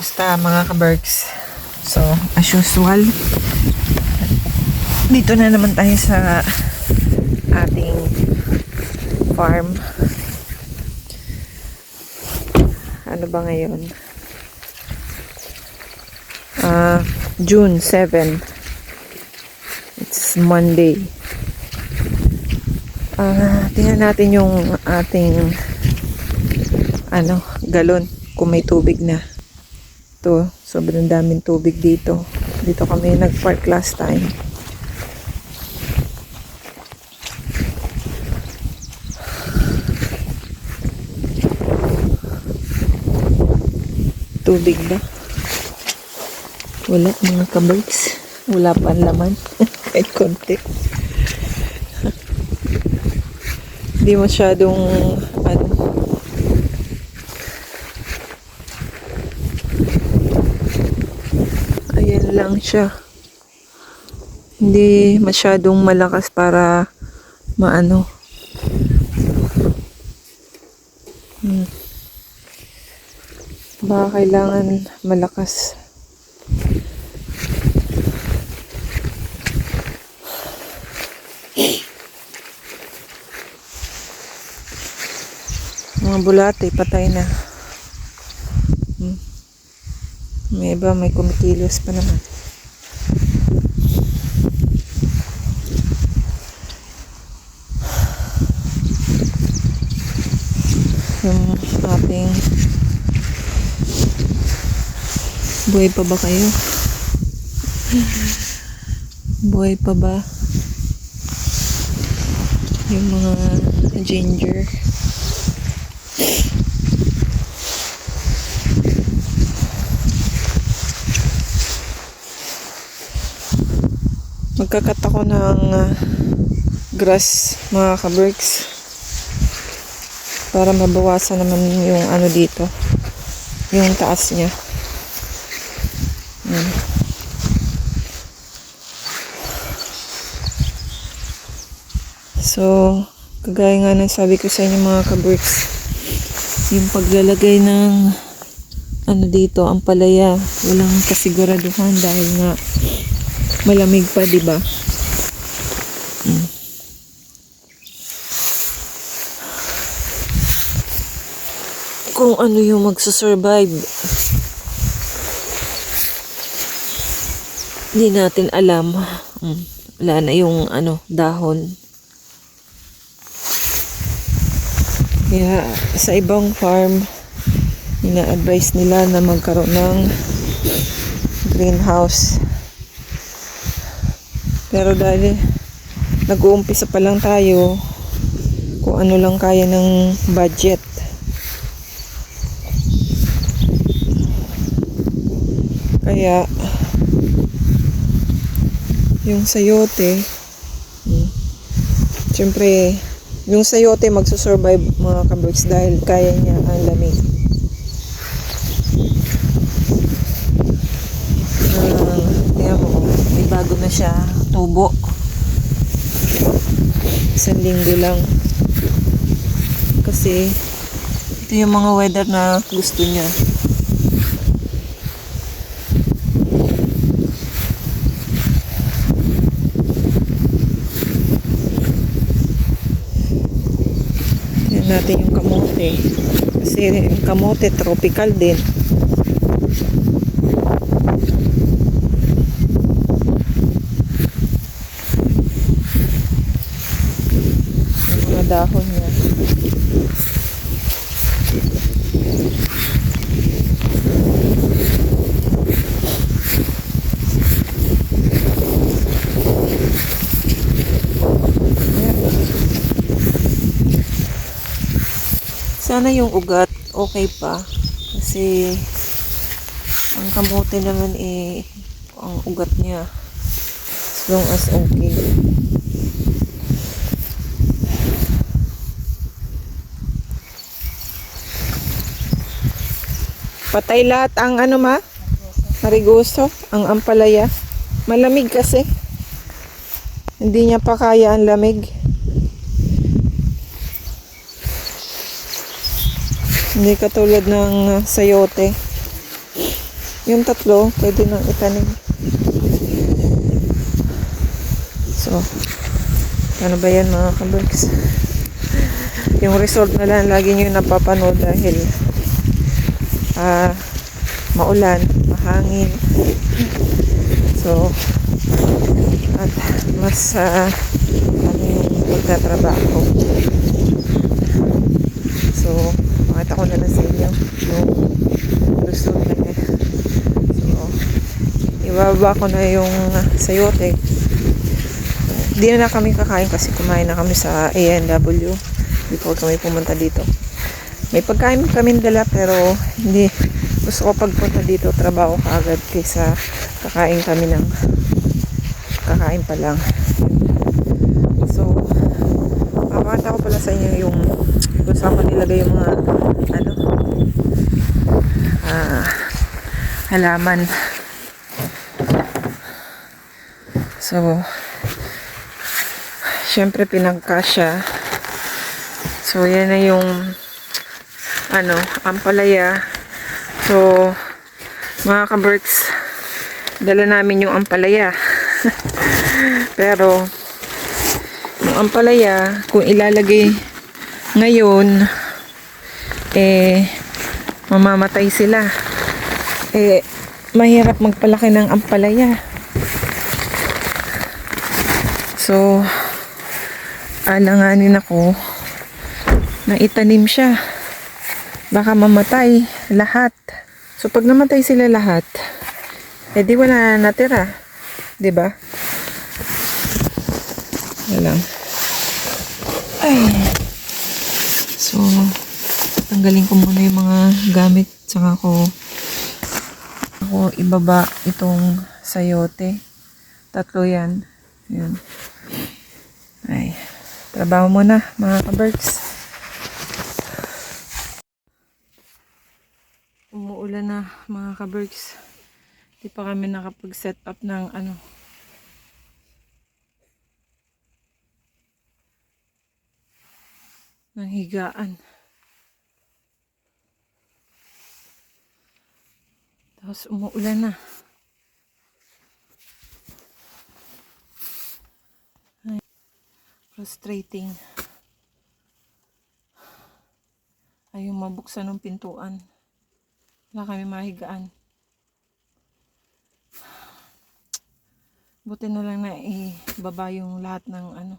Kamusta mga ka-Berks? So, as usual, dito na naman tayo sa ating farm. Ano ba ngayon? June 7. It's Monday. Tingnan natin yung ating galon kung may tubig na. Ito, sobrang daming tubig dito. Dito kami nag-park last time. Tubig ba? Wala mga ka-Berks. Wala pa ang laman. Kahit konti. Hindi masyadong ayan lang siya. Hindi masyadong malakas para maano. Baka kailangan malakas. Mga bulate, patay na. May iba, may kumikilos pa naman. Yung ating buhay pa ba kayo? Buhay pa ba? Yung mga ginger. Magkakat ako ng grass mga ka-Berks para mabawasan naman yung dito, yung taas niya. So kagaya nga ng sabi ko sa inyo mga ka-Berks, yung paglalagay ng dito, ang palaya, walang kasiguraduhan dahil nga malamig pa, di ba? Kung ano yung magsusurvive, hindi natin alam. Wala na yung dahon. Kaya sa ibang farm, ina-advise nila na magkaroon ng greenhouse. Pero dahil nag-uumpisa pa lang tayo, kung ano lang kaya ng budget. Kaya yung sayote, siyempre yung sayote magsusurvive mga ka-Berks dahil kaya niya ang lamig. Tingnan mo, may bago na siya tubo. 1 linggo lang. Kasi ito yung mga weather na gusto niya. Tignan natin yung kamote. Kasi yung kamote tropical din. Dahon niya. Sana yung ugat okay pa kasi ang kamote naman ang ugat niya as long as okay. Patay lahat ang marigoso, ang ampalaya. Malamig kasi. Hindi niya pa kaya ang lamig. Hindi katulad ng sayote. Yung tatlo, pwede nang itanim. So, ano ba yan mga kaberks? Yung result na lang lagi nyo napapanood dahil maulan, mahangin. So, at mas ano yung pagtatrabaho. So, makita ko na lang sa inyo yung result na niya. So, ibaba ko na yung sayote. Hindi na kami kakain kasi kumain na kami sa A&W before kami pumunta dito. May pagkain kami dala pero hindi gusto ko pagpunta dito trabaho kaagad kaysa kakain kami ng kakain pa lang. So papakita ko pala sa inyo yung kung saan ko nilagay yung mga halaman. So syempre pinagkasya. So yan na yung ampalaya. So mga kaberks, dala namin yung ampalaya. Pero yung ampalaya kung ilalagay ngayon mamamatay sila. Mahirap magpalaki ng ampalaya. So alanganin ako na itanim siya, baka mamatay lahat. So pag namatay sila lahat, edi wala na natira, 'di ba? Lang. Ay. So tanggalin ko muna yung mga gamit, saka ako ibaba itong sayote. Tatlo yan. Yan. Ay. Trabaho muna mga kaberks. Umuulan na mga kaberks. Di pa kami nakapag-set up ng ng higaan. Tapos umuulan na. Ay, frustrating. Ayaw mabuksan ng pintuan. Wala kami mahigaan. Buti na lang na ibaba yung lahat ng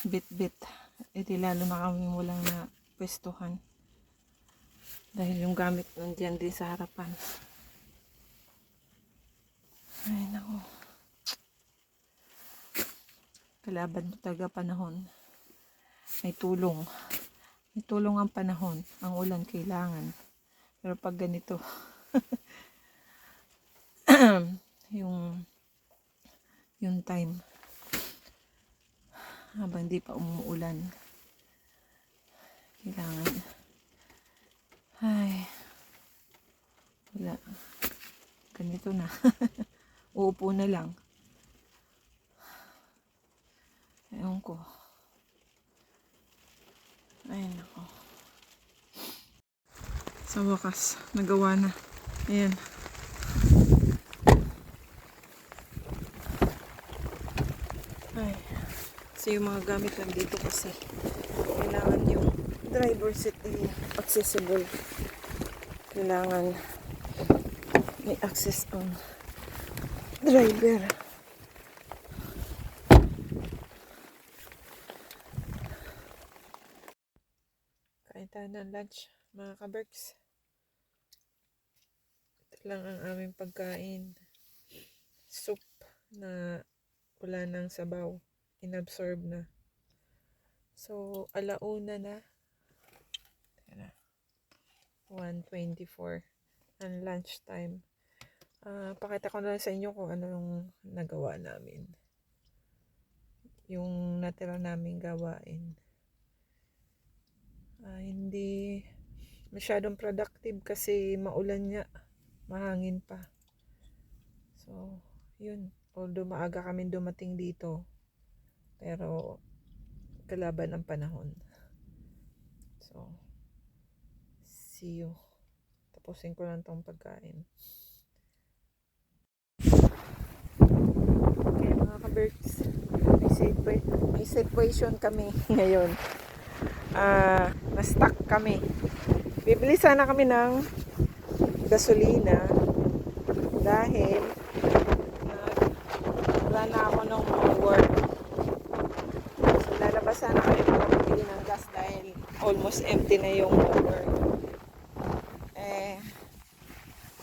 bit-bit. Di lalo na kami walang na pwestuhan. Dahil yung gamit nandiyan din sa harapan. Ay nako. Kalaban talaga panahon. May tulong. May tulong ang panahon. Ang ulan kailangan. Pero pag ganito, yung time, habang di pa umuulan, kailangan, ay, wala, ganito na. Uupo na lang. Ewan ko. Ay nako. Sa wakas, nagawa na. Ayan. Ay. So yung mga gamit nandito kasi kailangan yung driver seat accessible. Kailangan may access ang driver. Kain tayo ng lunch mga kaberks. Ito lang ang aming pagkain. Soup na wala ng sabaw. Inabsorb na. So, alauna na. 1:24 ang lunch time. Pakita ko na sa inyo kung ano yung nagawa namin. Yung natira namin gawain. Hindi masyadong productive kasi maulan nga. Mahangin pa. So, yun. Although maaga kami dumating dito. Pero, kalaban ang panahon. So, see you. Tapusin ko lang tong pagkain. Okay mga ka-birds, may situation kami ngayon. Na-stuck kami. Bibili sana kami ng gasolina dahil wala na ako ng mower. So lalabas sana kami bibili ng gas dahil almost empty na yung mower.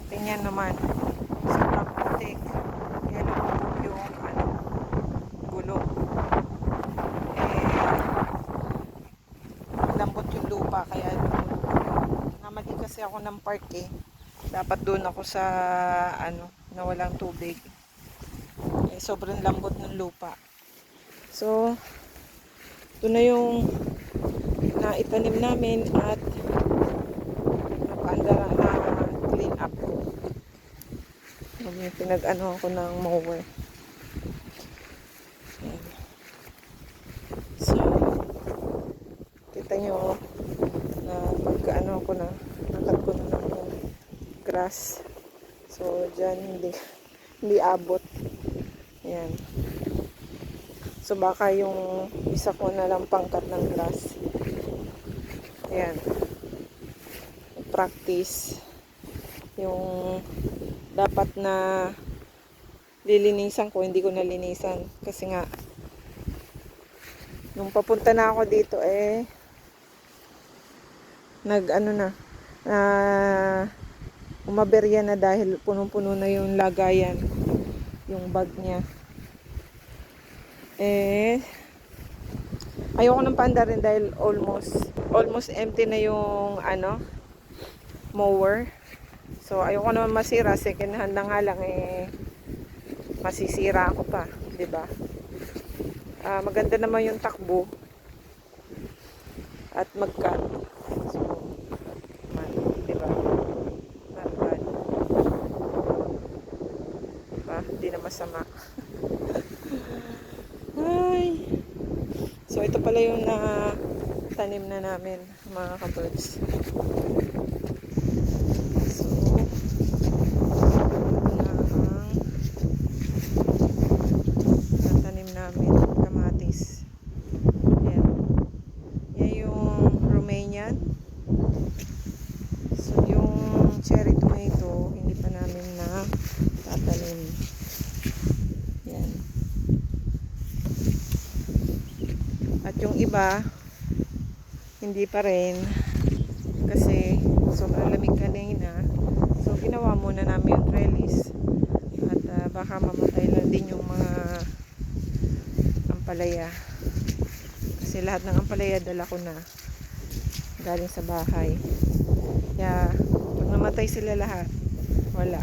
Tingnan naman, sobrang putik. Kaya lumubog yung gulong. Lambot yung lupa kaya namali kasi ako ng park dapat doon ako sa na walang tubig. Sobrang lambot ng lupa. So ito na yung naitanim namin at napaandara na clean up ko. Pinag-ano ako ng mower. Ayan. So kita nyo na pagka-ano ko na nakat ko na ng grass. So dyan hindi abot. Ayan. So baka yung isa ko na lang pangkat ng grass. Ayan. Practice yung dapat na lilinisan ko, hindi ko nalinisan kasi nga nung papunta na ako dito umaberya na dahil punong-puno na yung lagayan, yung bag niya. Ayoko ng panda rin dahil almost empty na yung mower. So ayoko naman masira, second hand na nga lang masisira ako pa, 'di ba? Maganda naman yung takbo at mag-cut. So, di ba? Not bad. Hindi na masama. Ay. So ito pala yung tanim na namin, mga ka-birds. So tanim namin kamatis. Yan. Yan yung Romanian. So yung cherry tomato hindi pa namin na tatanim. Yan. At yung iba hindi pa rin kasi sobrang lamig kanina. So ginawa muna namin yung trellis. At baka mamatay lang din yung mga ampalaya. Kasi lahat ng ampalaya dala ko na galing sa bahay. Kaya pag namatay sila lahat, wala.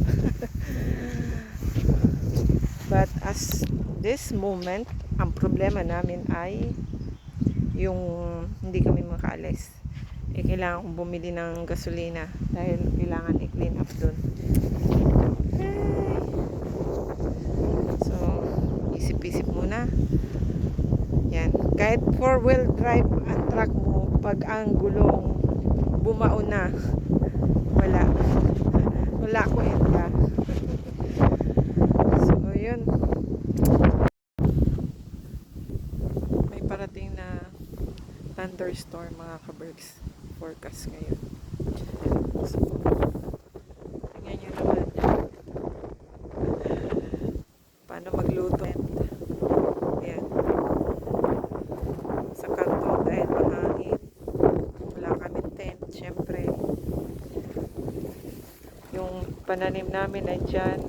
But as this moment, ang problema namin ay yung hindi kami makaalis. Kailangan kong bumili ng gasolina dahil kailangan i-clean up dun. So isip-isip muna. Yan. Kahit 4-wheel drive ang truck mo, pag ang gulong bumao na, wala kwenta. So yun, may parating na thunderstorm mga ka-birds forecast ngayon. So tingnan nyo naman paano magluto. Ayan, sa kanto dahil mahangin, wala kami tent. Syempre yung pananim namin ay dyan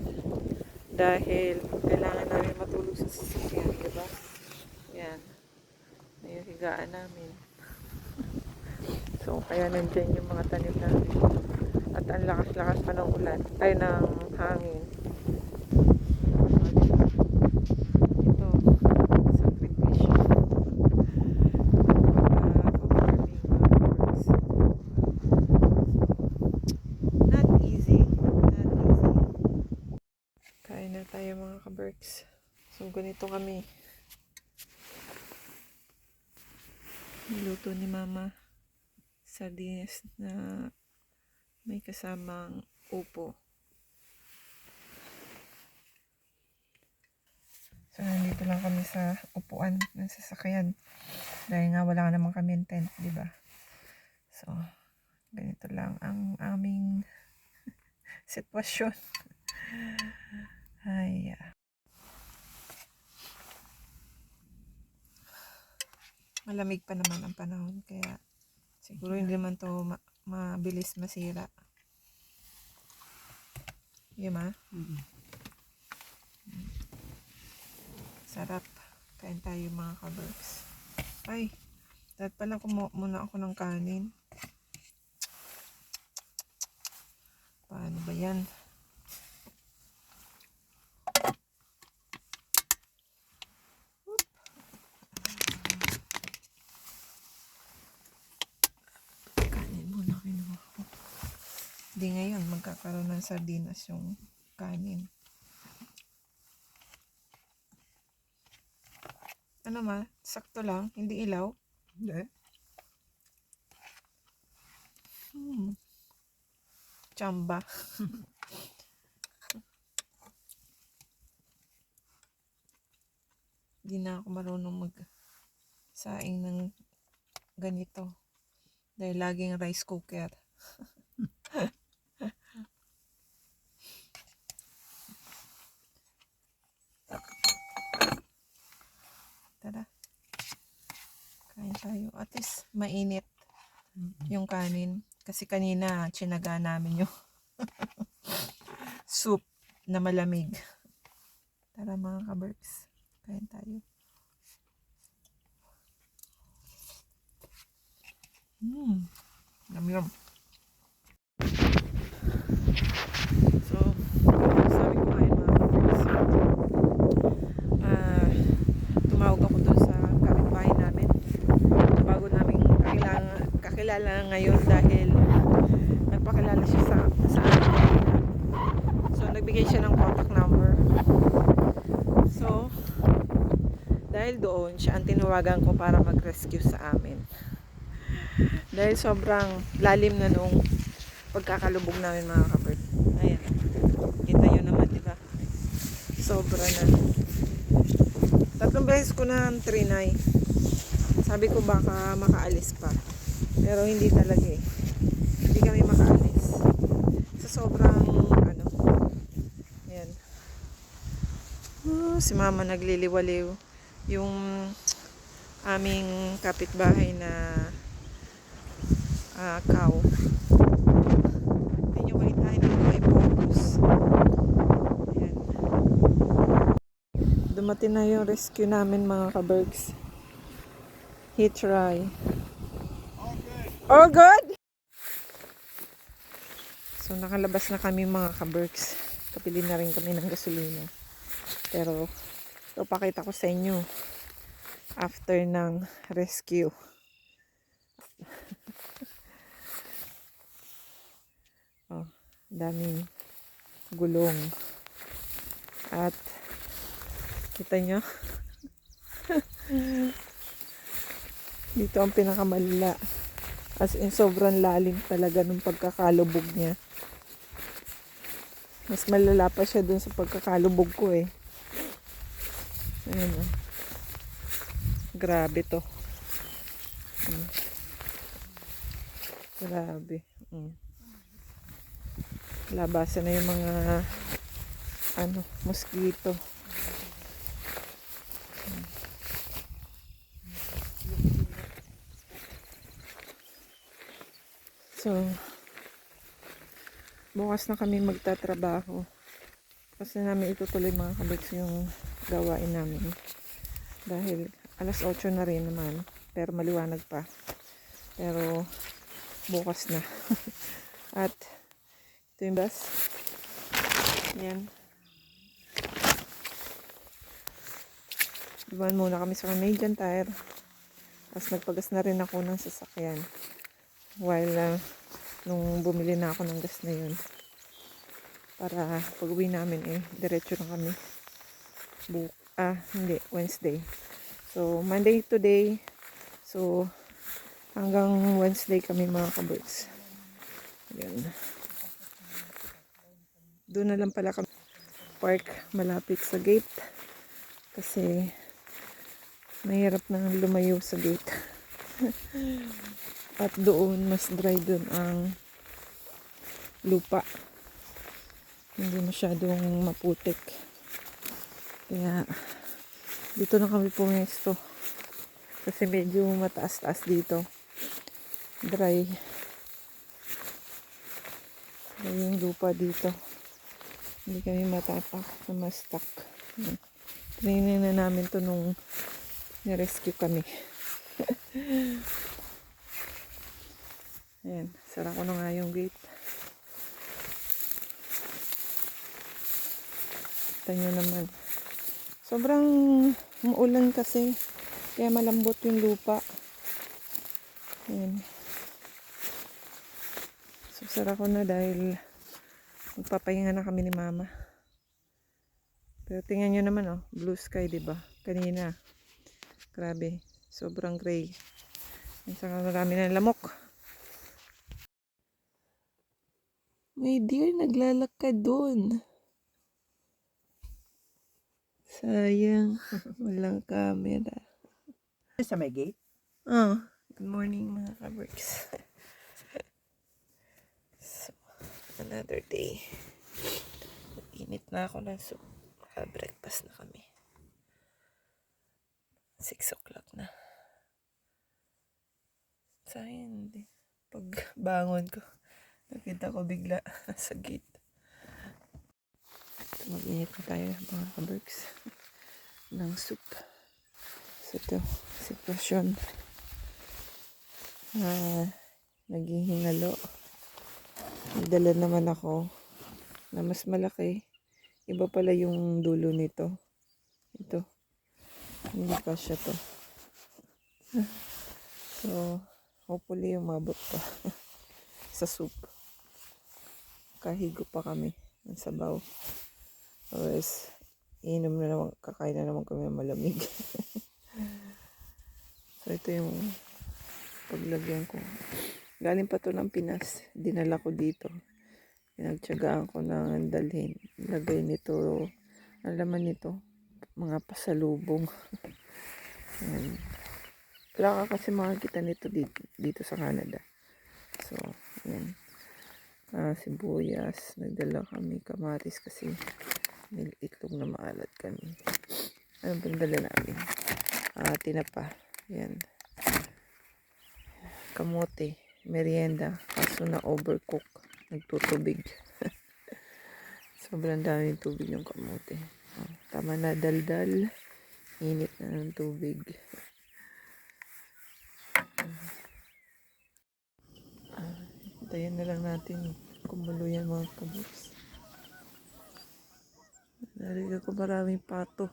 dahil kailangan namin matulog sa sasakyan, diba? Yan, yung higaan namin. So kaya nandyan yung mga tanim namin at ang lakas-lakas pa ng ulan ng hangin. Ito sakripisyo not easy. Kain na tayo mga ka-berks. So ganito kami niluto ni mama, sardinas na May kasamang upo. So, nandito lang kami sa upuan ng sasakyan. Dahil nga wala naman kami tent, di ba? So, ganito lang ang aming sitwasyon. Ay, malamig pa naman ang panahon, kaya siguro hindi naman to mabilis masira. Yun Sarap. Kain tayo mga kaberks. Ay, dapat pala muna ako ng kanin. Paano ba yan? Kanin muna kinuha ko. Di ngayon, magkakaroon ng sardinas yung kanin. Ano sakto lang, hindi ilaw. Hindi. Chamba. Di na ako marunong mag-saing ng ganito. Dahil laging rice cooker. Tara. Kain tayo. At least mainit yung kanin. Kasi kanina, tsinaga namin yung soup na malamig. Tara mga kaberks. Kain tayo. Yum. So, sabi ko ngayon mga kaberks. Tumawag ako doon sa kapitbahay namin. Bago namin kakilala ngayon dahil nagpakilala siya sa akin. So, nagbigay siya ng contact number. So, dahil doon, siya ang tinawagan ko para mag-rescue sa amin. Dahil sobrang lalim na nung pagkakalubog namin mga kabert. Ayan. Kita nyo naman, diba? Sobra na. 3 beses ko na trinay. Sabi ko baka makaalis pa. Pero hindi talaga eh. Hindi kami makaalis. Sa sobrang ayan. Si mama nagliliwaliw. Yung aming kapitbahay na cow. Hindi nyo kita, hindi ko may focus. Ayan. Dumating na yung rescue namin mga kabergs. He try. All good? So nakalabas na kami mga kabergs. Kapili na rin kami ng gasolina. Pero ito pakita ko sa inyo after ng rescue. Oh, daming gulong. At kita nyo dito ang pinakamalala. As in sobrang lalim talaga nung pagkakalubog niya. Mas malala pa siya dun sa pagkakalubog ko eh. Ayan o. Grabe to. Grabe. Labasan na yung mga mosquito. So, bukas na kami magtatrabaho. Kasi namin itutuloy mga kaberks yung gawain namin. Dahil alas 8 na rin naman. Pero maliwanag pa. Pero bukas na. At ito yung bus. Yan. Dumaan muna kami sa Canadian Tire. Tapos nagpagas na rin ako ng sasakyan. While nung bumili na ako ng gas na yun. Para pag uwi namin diretso na kami. Hindi, Wednesday. So, Monday today. So, hanggang Wednesday kami mga kaberks. Ayan. Doon na lang pala kami park malapit sa gate. Kasi mahirap na lumayo sa gate. At doon, mas dry doon ang lupa. Hindi masyadong maputik. Kaya dito na kami pumesto. Kasi medyo mataas-taas dito. Dry. Dry yung lupa dito. Hindi kami matapak na ma-stuck. Training na namin to nung nirescue kami. Ayan, sara ko na nga yung gate. Kita nyo naman. Sobrang maulan kasi. Kaya malambot yung lupa. Ayan. So, sara ko na dahil magpapahinga na kami ni mama. Pero tingnan nyo naman, oh. Blue sky, diba? Kanina. Grabe. Sobrang gray. Saka marami ng lamok. May deer naglalakad doon. Sayang. Walang camera. Sa may gate? Oh, good morning mga kabricks. So, another day. Init na ako ng soup. Breakfast na kami. 6 o'clock na. Sayang hindi. Pag bangon ko, nakita ko bigla sa gate. Mag-init na tayo mga kabricks ng soup. So ito, sitwasyon. Naging hingalo. Nagdala naman ako na mas malaki. Iba pala yung dulo nito. Ito. Hindi pa siya to. So, hopefully umabot pa sa soup. Kahigo pa kami ng sabaw. Otherwise, inom na naman, kakain na naman kami ng malamig. So, ito yung paglagyan ko. Galing pa to ng Pinas. Dinala ko dito. Pinagtyagaan ko na dalhin. Lagay nito, ang laman nito, mga pasalubong. Ayan. Wala ka kasi makikita nito dito sa Canada. So, ayan. Sibuyas. Nagdala kami kamatis kasi may itlog na maalat kami. Ano ba dala namin? Tinapa. Ayan. Kamote. Merienda. Kaso na overcook. Nagtutubig. Sobrang daming tubig yung kamote. Tama na daldal. Init na ng tubig. Hintayin na lang natin kumulo yan mga kabuks. Narinig ako maraming pato.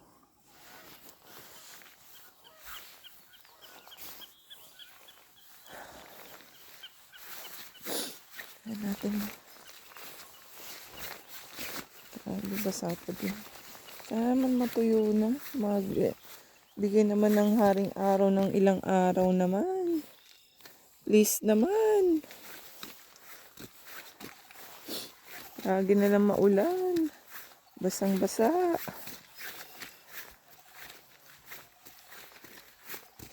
Ayan natin. Basa pa din. Sana naman matuyo na. Bigay naman ng haring araw ng ilang araw naman. Please naman. Lagi na lang maulan. Basang-basa.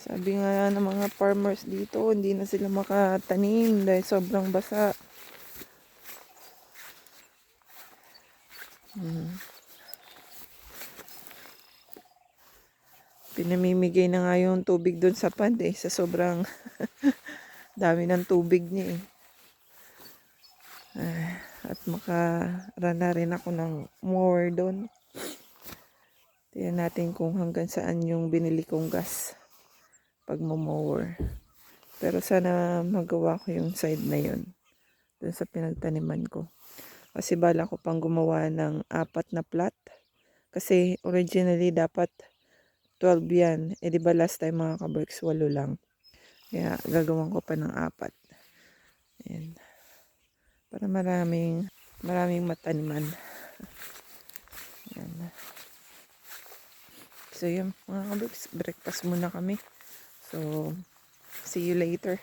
Sabi nga ng mga farmers dito, hindi na sila makatanim dahil sobrang basa. Pinamimigay na nga yung tubig doon sa pond sa sobrang dami ng tubig niya at makarana rin ako ng mower doon. Tingnan natin kung hanggang saan yung binili kong gas pag mower. Pero sana magawa ko yung side na yun doon sa pinagtaniman ko. Kasi bala ko pang gumawa ng 4 na plat. Kasi originally dapat 12 yan. Di ba last time mga kabricks, 8 lang. Kaya gagawin ko pa ng 4. Ayan. Para maraming mataniman. Ayan. So yun mga kabricks, breakfast muna kami. So, see you later.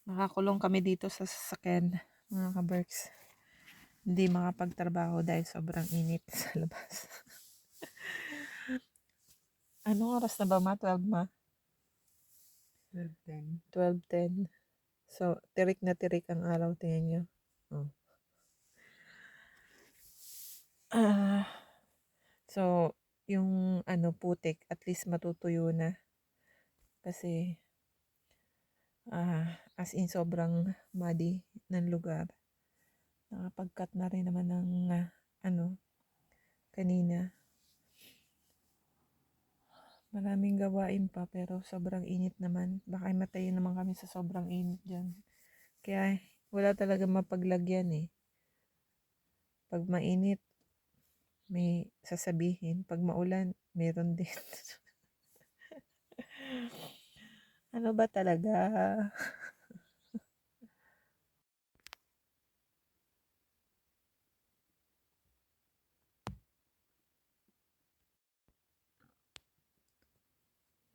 Nakakulong kami dito sa sasakyan. mga ka-Berks. Hindi makapagtrabaho dahil sobrang init sa labas. Anong oras na ba, ma? 12, ma? 12:10. 12:10. So, tirik na tirik ang araw. Tingnan nyo. Oh. So, yung putik, at least matutuyo na. Kasi, as in sobrang muddy ng lugar. Nakapag-cut na rin naman ng kanina. Maraming gawain pa pero sobrang init naman. Baka matayin naman kami sa sobrang init dyan. Kaya wala talaga mapaglagyan eh. Pag mainit, may sasabihin. Pag maulan, meron din. Ano ba talaga?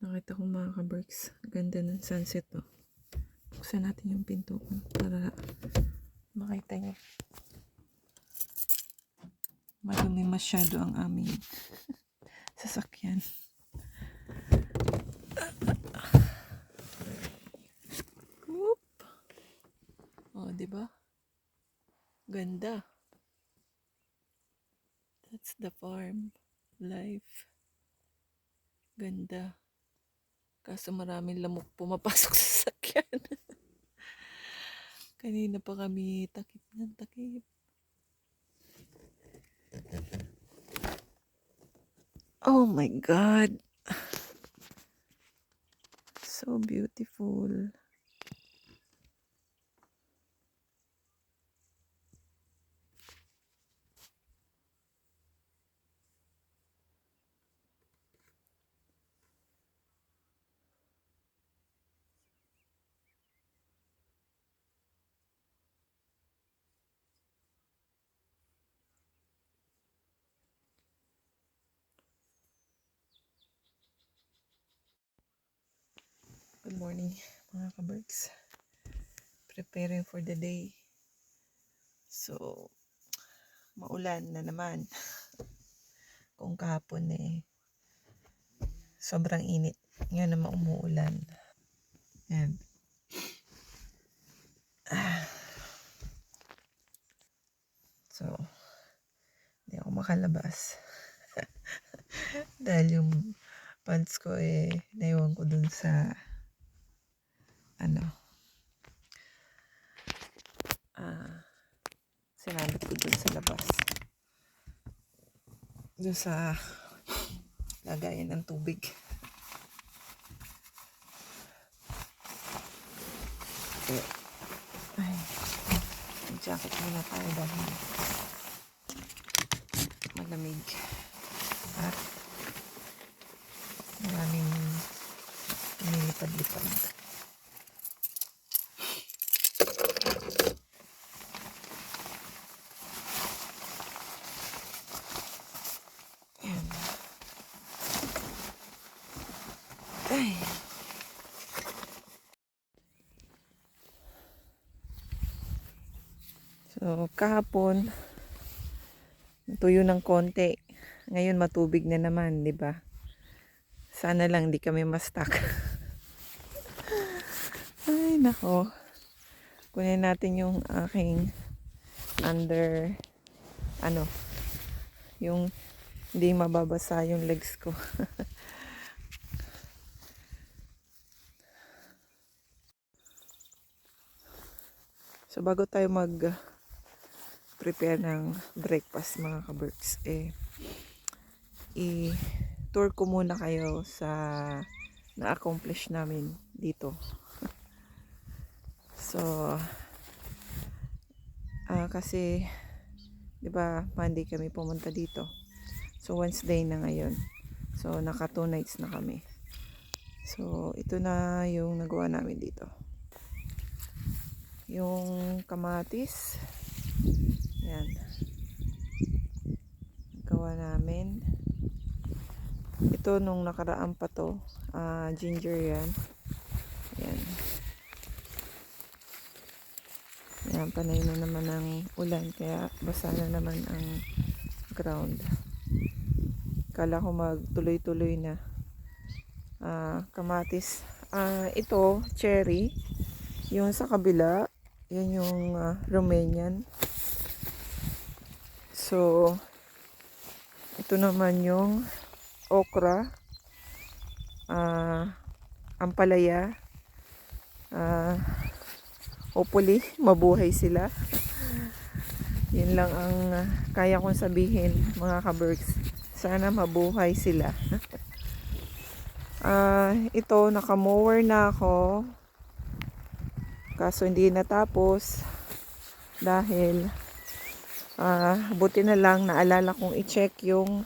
Nakita ko mga ka-Berks. Ganda ng sunset oh. Buksan natin yung pinto para makita niyo. Madumi masyado ang aming sasakyan. Whoop. Oh, di ba? Ganda. That's the farm life. Ganda. Kaso maraming lamok pumapasok sa sasakyan. Kanina pa kami takip ng takip. Oh my God. So beautiful. Good morning mga ka-Berks. Preparing for the day. So, maulan na naman. Kung kahapon sobrang init. Ngayon naman umuulan. Yan. So, hindi ako makalabas. Dahil yung pants ko naiwan ko dun sa sinamit ko dun sa labas. Dun sa lagayan ng tubig. Okay. Ay, jacket muna tayo dahil malamig at maraming nilipad-lipad. Ayan. Ay. So, kahapon tuyo ng konti. Ngayon matubig na naman, 'di ba? Sana lang di kami ma-stuck. Ay, nako. Kunin natin yung aking under yung hindi mababasa yung legs ko. So, bago tayo prepare ng breakfast mga ka-Berks, i-tour ko muna kayo sa na-accomplish namin dito. So, kasi, di ba, Monday kami pumunta dito. So, Wednesday na ngayon. So, naka 2 nights na kami. So, ito na yung nagawa namin dito. Yung kamatis. Yan. Gawa namin. Ito nung nakaraan pa to. Ginger yan. Yan. Ayan, panay na naman ang ulan kaya basa na naman ang ground. Kala ko magtuloy-tuloy na. Kamatis. Ito, cherry. Yung sa kabila, yan yung Romanian. So, ito naman yung okra. Ampalaya. Hopefully, mabuhay sila. Yun lang ang kaya kong sabihin, mga ka-Berks. Sana mabuhay sila. Ito, naka-mower na ako. Kaso hindi natapos. Dahil, buti na lang naalala kong i-check yung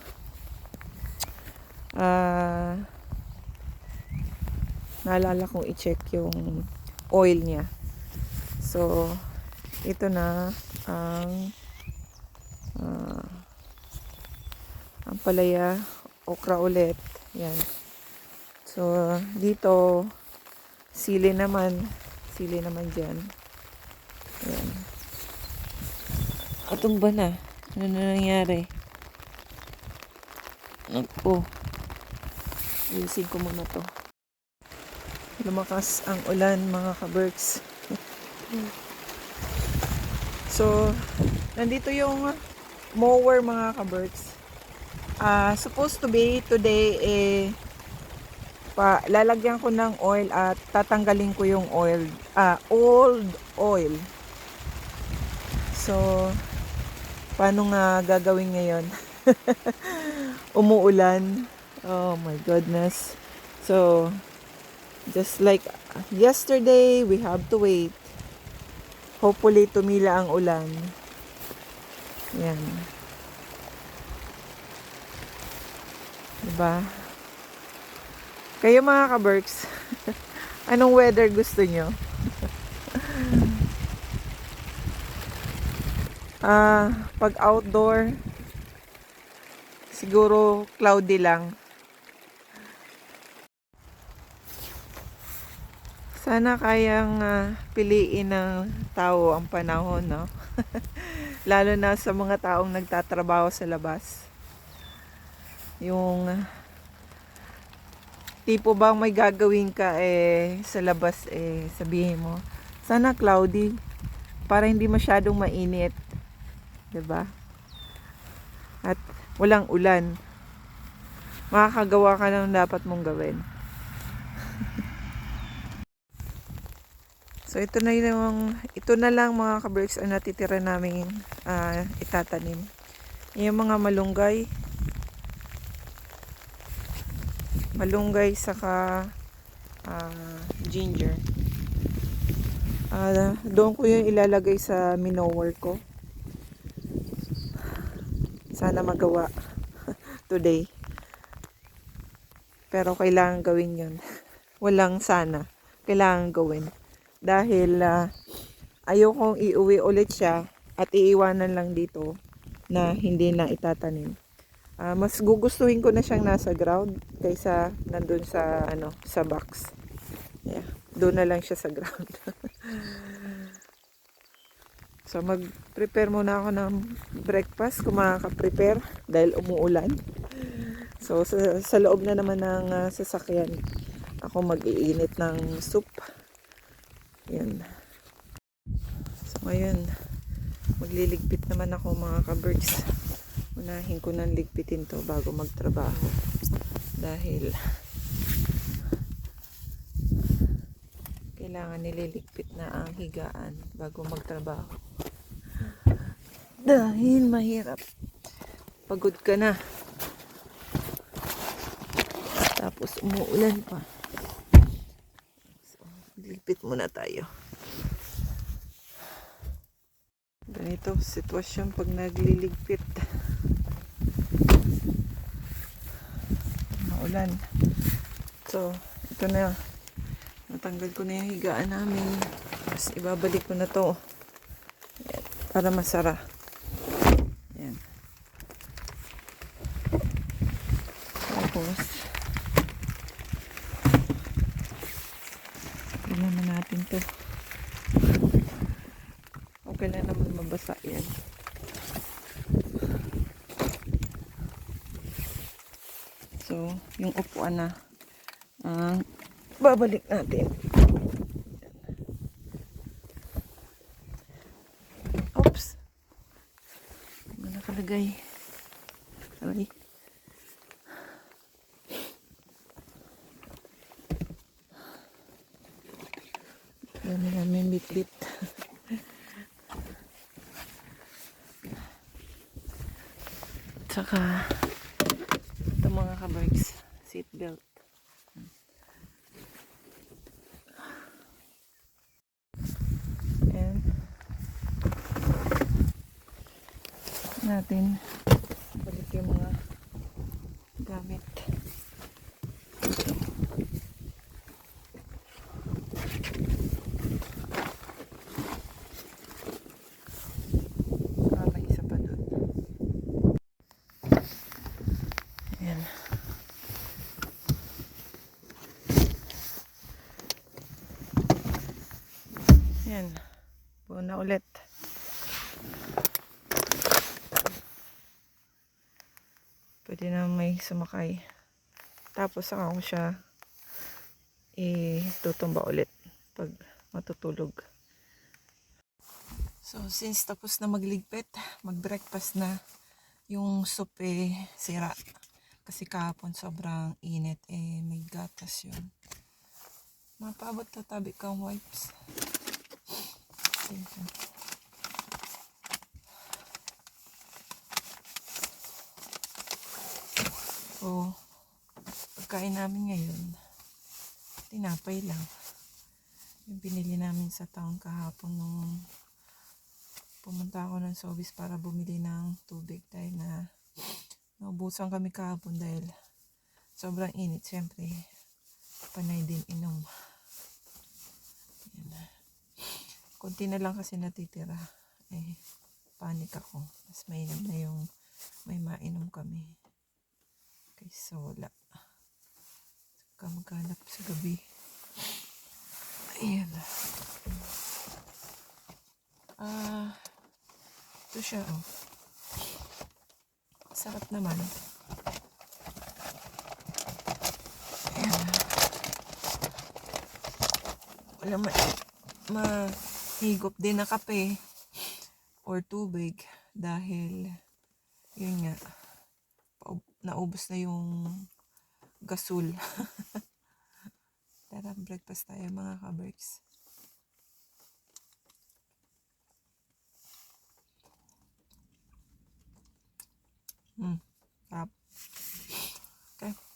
oil niya. So, ito na ang ampalaya, okra ulit. Yan. So, dito, sili naman dyan. Yan. Atong ba na? Ano na nangyari? Ayusin ko muna to. Lumakas ang ulan, mga ka-Berks. So, nandito yung mower, mga ka-Berks. Supposed to be today, lalagyan ko ng oil at tatanggalin ko yung old oil. So, paano nga gagawin ngayon? Umuulan. Oh my goodness. So, just like yesterday, we have to wait. Hopefully, tumila ang ulan. Yan. Diba? Kayo, mga ka-Berks, anong weather gusto nyo? Pag outdoor, siguro cloudy lang. Sana kayang piliin ng tao ang panahon, no? Lalo na sa mga taong nagtatrabaho sa labas. Yung tipo bang may gagawin ka sa labas, sabihin mo, sana cloudy para hindi masyadong mainit. 'Di ba? At walang ulan. Makakagawa ka ng dapat mong gawin. So ito na lang, mga ka-Berks, ang natitira namin itatanim. Yung mga malunggay saka ginger. Doon ko yung ilalagay sa minower ko. Sana magawa today. Pero kailangan gawin yun. Walang sana. Kailangan gawin. Dahil ayokong iuwi ulit siya at iiwanan lang dito na hindi na itatanim. Mas gugustuhin ko na siyang nasa ground kaysa nandun sa sa box. Yeah, doon na lang siya sa ground. So mag-prepare muna ako ng breakfast kung makaka-prepare dahil umuulan. So sa loob na naman ng sasakyan ako mag-iinit ng soup. Yan. So ngayon, magliligpit naman ako, mga ka-Berks. Unahin ko nang ligpitin to bago magtrabaho. Dahil kailangan nililigpit na ang higaan bago magtrabaho. Dahil mahirap. Pagod ka na. Tapos umuulan pa. Ligpit muna tayo. Ganito sitwasyon pag nagliligpit. Maulan. So, ito na. Natanggal ko na yung higaan namin. Tapos ibabalik ko na to. Ayan, para masara. Ayan. Tapos naman natin to. Okay na naman mabasa yan. So, yung upuan na babalik natin. Oops. Ano nakalagay? Sorry. Dami namin bit-bit. Tsaka ito mga ka-bikes, seat belt. And natin balik yung mga gamit. May isa pa doon. Ayan. Ayan. Buo na ulit. Pwede na may sumakay. Tapos saka ko siya itutumba ulit pag matutulog. So since tapos na magligpit, mag-breakfast na, yung soup sira. Kasi kahapon sobrang init, may gatas yun. Mapaabot na tabi kang wipes. Thank you. So, pagkain namin ngayon, tinapay lang. Yung binili namin sa town kahapon nung pumunta ako ng Sobeys para bumili ng tubig dahil naubusan kami kahapon dahil sobrang init. Siyempre, panay din inom. Yan. Kunti na lang kasi natitira. Panik ako. Mas mainam na yung may mainom kami. Kaysa wala. Saka maghanap sa gabi. Ayan. Ito siya, oh. Sarap naman. Ayan. Wala mahigop din na kape or tubig dahil yun nga, naubos na yung gasol. Tara, breakfast tayo mga ka-berks. Sarap. Okay.